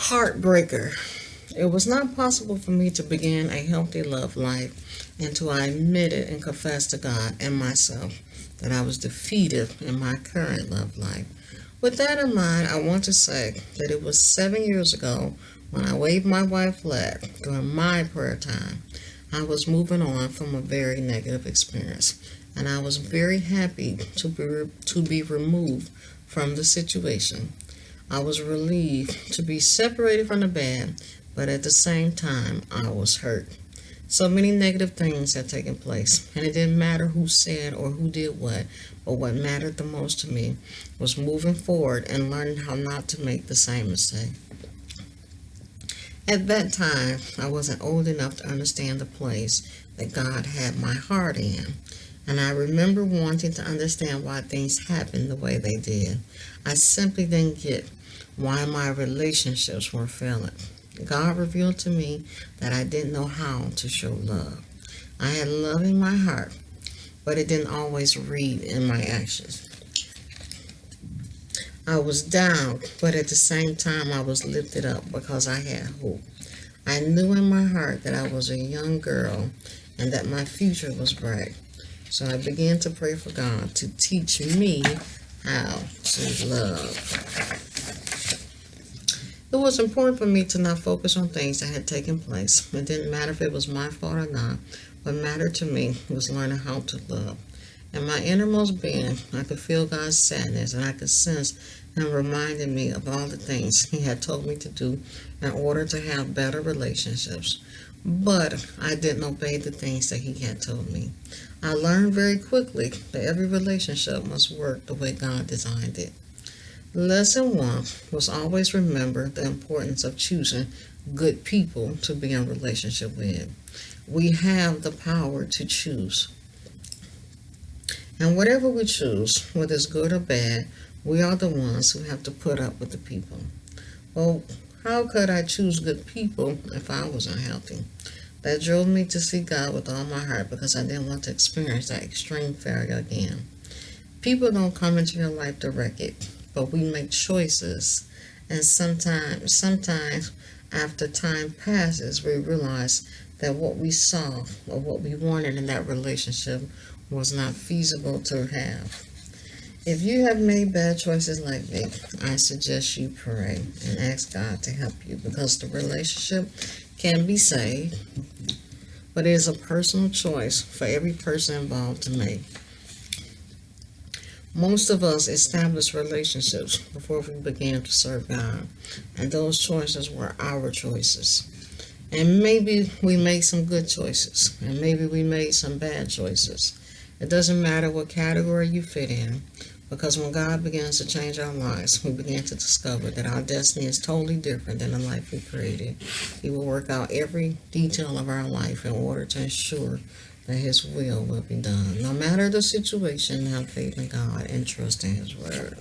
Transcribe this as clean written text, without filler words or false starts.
Heartbreaker. It was not possible for me to begin a healthy love life until I admitted and confessed to God and myself that I was defeated in my current love life. With that in mind, I want to say that it was 7 years ago when I waved my white flag during my prayer time. I was moving on from a very negative experience, and I was very happy to be removed from the situation. I was relieved to be separated from the bad, but at the same time, I was hurt. So many negative things had taken place, and it didn't matter who said or who did what, but what mattered the most to me was moving forward and learning how not to make the same mistake. At that time, I wasn't old enough to understand the place that God had my heart in. And I remember wanting to understand why things happened the way they did. I simply didn't get why my relationships were failing. God revealed to me that I didn't know how to show love. I had love in my heart, but it didn't always read in my actions. I was down, but at the same time I was lifted up because I had hope. I knew in my heart that I was a young girl and that my future was bright. So I began to pray for God to teach me how to love. It was important for me to not focus on things that had taken place. It didn't matter if it was my fault or not. What mattered to me was learning how to love. In my innermost being, I could feel God's sadness, and I could sense Him reminding me of all the things He had told me to do in order to have better relationships. But I didn't obey the things that He had told me. I learned very quickly that every relationship must work the way God designed it. Lesson 1 was always remember the importance of choosing good people to be in relationship with. We have the power to choose. And whatever we choose, whether it's good or bad, we are the ones who have to put up with the people. Well, how could I choose good people if I was unhealthy? That drove me to seek God with all my heart because I didn't want to experience that extreme failure again. People don't come into your life directly, but we make choices. And sometimes after time passes, we realize that what we saw or what we wanted in that relationship was not feasible to have. If you have made bad choices like me, I suggest you pray and ask God to help you because the relationship can be saved, but it is a personal choice for every person involved to make. Most of us established relationships before we began to serve God, and those choices were our choices. And maybe we made some good choices, and maybe we made some bad choices. It doesn't matter what category you fit in, because when God begins to change our lives, we begin to discover that our destiny is totally different than the life we created. He will work out every detail of our life in order to ensure that His will be done. No matter the situation, have faith in God and trust in His word.